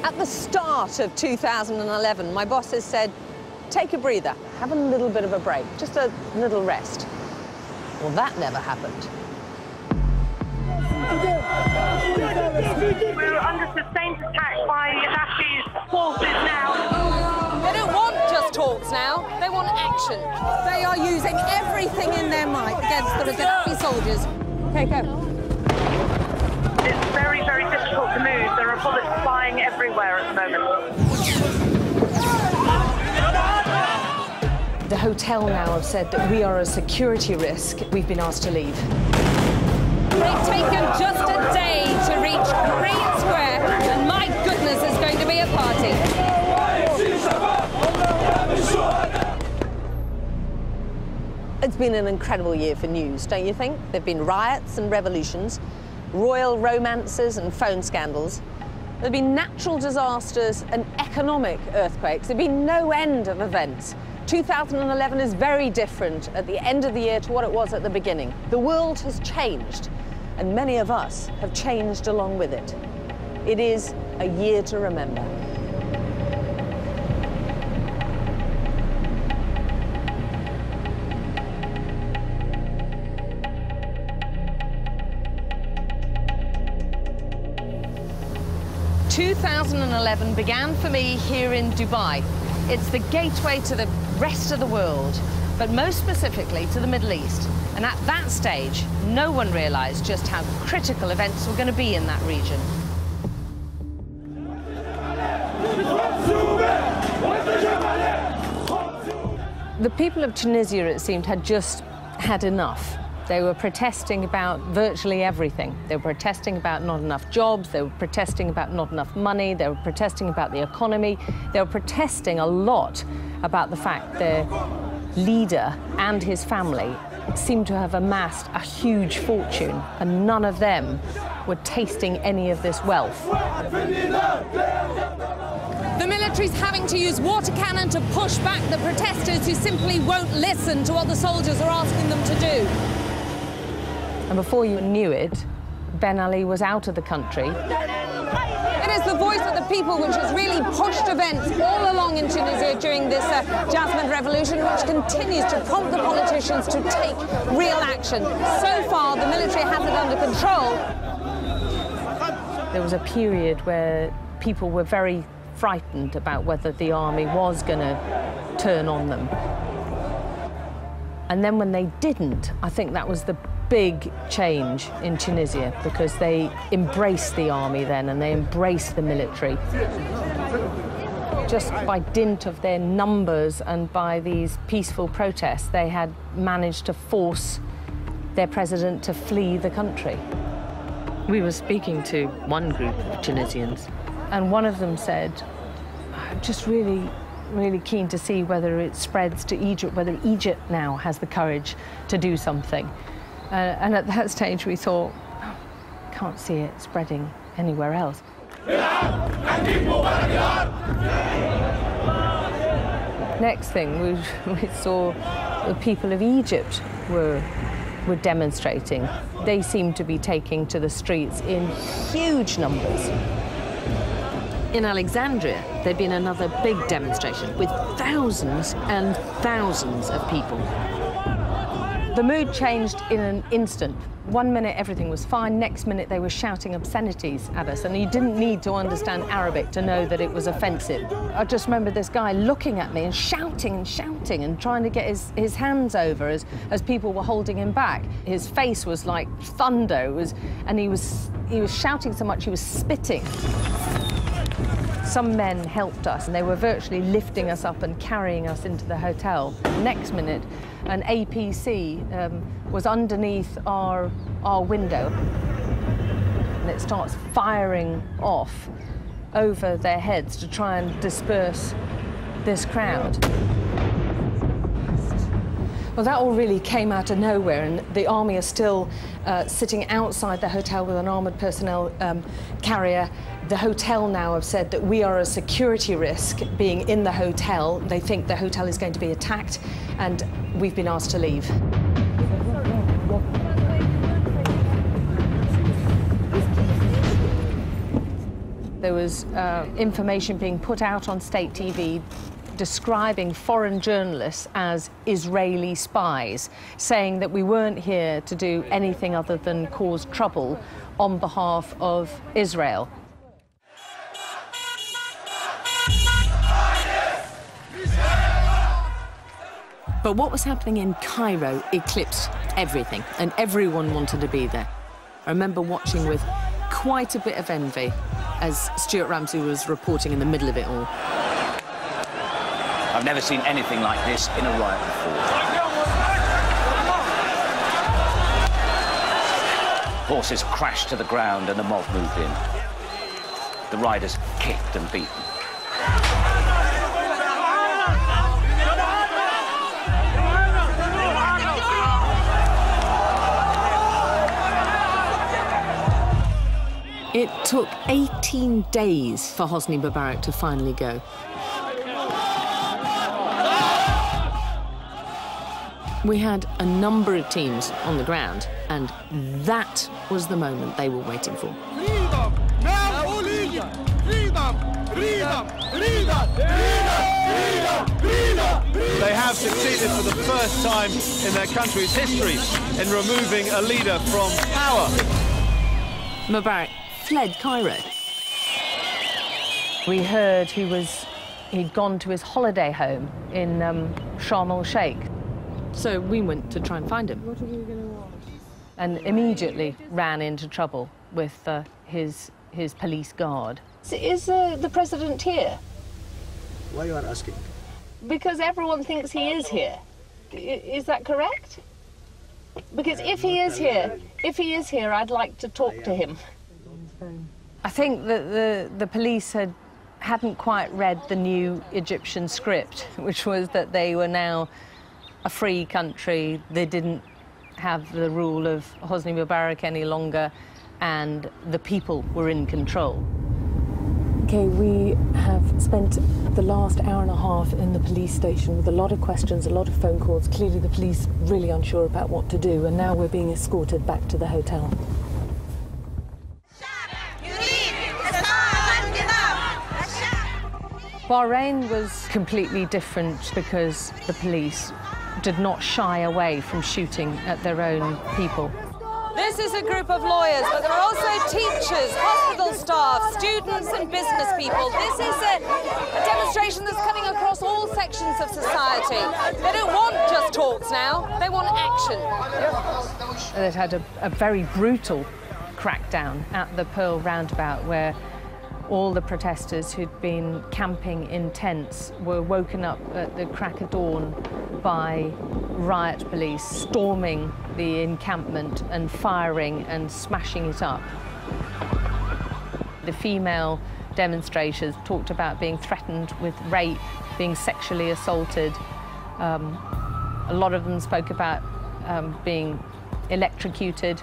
At the start of 2011, my boss has said, take a breather, have a little bit of a break, just a little rest. Well, that never happened. We're under sustained attack by Gaddafi's forces now. They don't want just talks now, they want action. They are using everything in their might against the Gaddafi soldiers. Okay, go. It's very, very difficult to move. There are bullets flying everywhere at the moment. The hotel now have said that we are a security risk. We've been asked to leave. They've taken just a day to reach Green Square, and my goodness, there's going to be a party. It's been an incredible year for news, don't you think? There have been riots and revolutions, royal romances and phone scandals. There have been natural disasters and economic earthquakes. There have been no end of events. 2011 is very different at the end of the year to what it was at the beginning. The world has changed, and many of us have changed along with it. It is a year to remember. ...2011 began for me here in Dubai. It's the gateway to the rest of the world, but most specifically to the Middle East. And at that stage, no one realized just how critical events were going to be in that region. The people of Tunisia, it seemed, had just had enough. They were protesting about virtually everything. They were protesting about not enough jobs, they were protesting about not enough money, they were protesting about the economy, they were protesting a lot about the fact their leader and his family seemed to have amassed a huge fortune, and none of them were tasting any of this wealth. The military's having to use water cannon to push back the protesters who simply won't listen to what the soldiers are asking them to do. And before you knew it, Ben Ali was out of the country. It is the voice of the people which has really pushed events all along in Tunisia during this Jasmine revolution, which continues to prompt the politicians to take real action. So far, the military has it under control. There was a period where people were very frightened about whether the army was going to turn on them. And then when they didn't, I think that was the big change in Tunisia, because they embraced the army then, and they embraced the military. Just by dint of their numbers and by these peaceful protests, they had managed to force their president to flee the country. We were speaking to one group of Tunisians, and one of them said, I'm just really keen to see whether it spreads to Egypt, whether Egypt now has the courage to do something. And at that stage we thought, oh, can't see it spreading anywhere else. Next thing, we saw the people of Egypt were demonstrating. They seemed to be taking to the streets in huge numbers. In Alexandria, there'd been another big demonstration with thousands and thousands of people. The mood changed in an instant. One minute everything was fine, next minute they were shouting obscenities at us, and you didn't need to understand Arabic to know that it was offensive. I just remember this guy looking at me and shouting and trying to get his hands over as people were holding him back. His face was like thunder, and he was shouting so much he was spitting. Some men helped us, and they were virtually lifting us up and carrying us into the hotel. Next minute, an APC was underneath our window, and it starts firing off over their heads to try and disperse this crowd. Well, that all really came out of nowhere, and the army are still sitting outside the hotel with an armoured personnel carrier. The hotel now have said that we are a security risk being in the hotel. They think the hotel is going to be attacked, and we've been asked to leave. There was information being put out on state TV describing foreign journalists as Israeli spies, saying that we weren't here to do anything other than cause trouble on behalf of Israel. But what was happening in Cairo eclipsed everything, and everyone wanted to be there. I remember watching with quite a bit of envy as Stuart Ramsey was reporting in the middle of it all. I've never seen anything like this in a riot before. Horses crashed to the ground and the mob moved in. The riders kicked and beaten. It took 18 days for Hosni Mubarak to finally go. We had a number of teams on the ground, and that was the moment they were waiting for. Freedom! Now freedom! Freedom! Freedom! Freedom! Freedom! They have succeeded for the first time in their country's history in removing a leader from power. Mubarak fled Cairo. We heard he'd gone to his holiday home in Sharm el-Sheikh. So we went to try and find him. What are we going to watch? And immediately ran into trouble with his police guard. So is the president here? Why you are asking? Because everyone thinks he is here. Is that correct? Because if he is here, I'd like to talk to him. I think that the police hadn't quite read the new Egyptian script, which was that they were now a free country. They didn't have the rule of Hosni Mubarak any longer, and the people were in control. Okay, we have spent the last hour and a half in the police station with a lot of questions, a lot of phone calls. Clearly the police really unsure about what to do, and now we're being escorted back to the hotel. Bahrain was completely different because the police did not shy away from shooting at their own people. This is a group of lawyers, but there are also teachers, hospital staff, students and business people. This is a demonstration that's cutting across all sections of society. They don't want just talks now, they want action. They'd had a very brutal crackdown at the Pearl roundabout, where all the protesters who'd been camping in tents were woken up at the crack of dawn by riot police storming the encampment and firing and smashing it up. The female demonstrators talked about being threatened with rape, being sexually assaulted. A lot of them spoke about being electrocuted.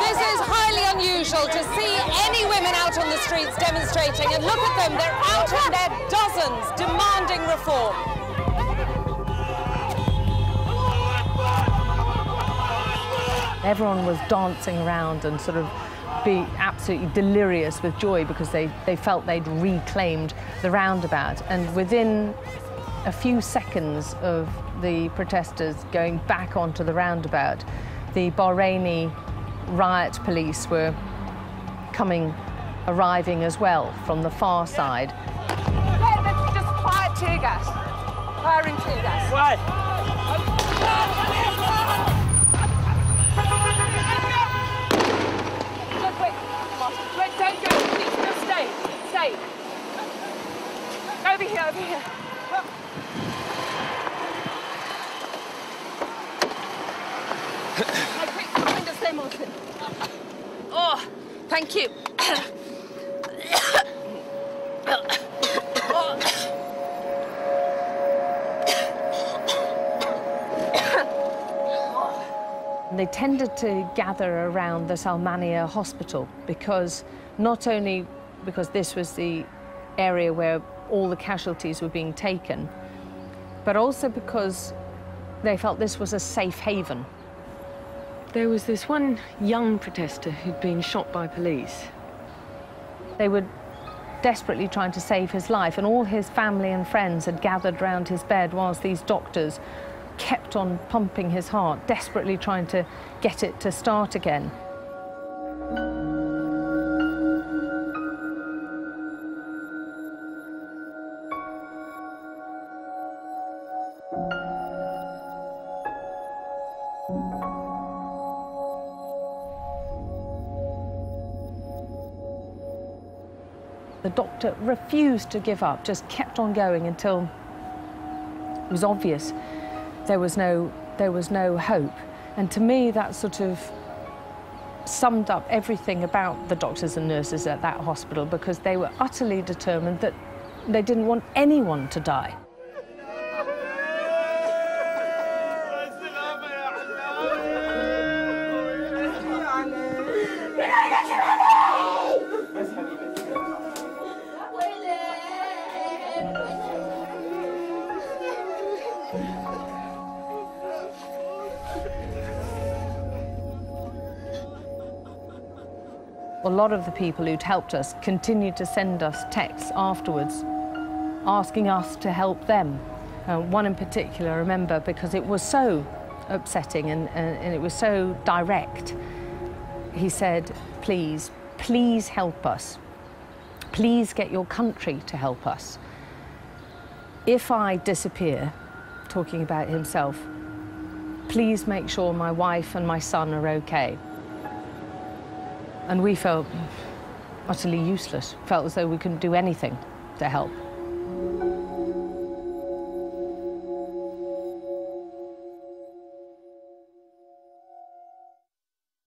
This is highly unusual to see any women out on the streets demonstrating, and look at them, they're out in their dozens demanding reform. Everyone was dancing around and sort of being absolutely delirious with joy because they felt they'd reclaimed the roundabout. And within a few seconds of the protesters going back onto the roundabout, the Bahraini riot police were arriving as well from the far side. Yeah, let's just fire tear gas. Firing tear gas. Why? Just wait. Wait, don't go, please. Just stay. Stay. Over here, over here. Oh, thank you. They tended to gather around the Salmania hospital because not only because this was the area where all the casualties were being taken, but also because they felt this was a safe haven. There was this one young protester who'd been shot by police. They were desperately trying to save his life, and all his family and friends had gathered round his bed whilst these doctors kept on pumping his heart, desperately trying to get it to start again. The doctor refused to give up, just kept on going until it was obvious there was no hope. And to me, that sort of summed up everything about the doctors and nurses at that hospital, because they were utterly determined that they didn't want anyone to die. A lot of the people who'd helped us continued to send us texts afterwards asking us to help them. One in particular I remember because it was so upsetting and it was so direct. He said, please, please help us. Please get your country to help us. If I disappear, talking about himself, please make sure my wife and my son are okay. And we felt utterly useless, felt as though we couldn't do anything to help.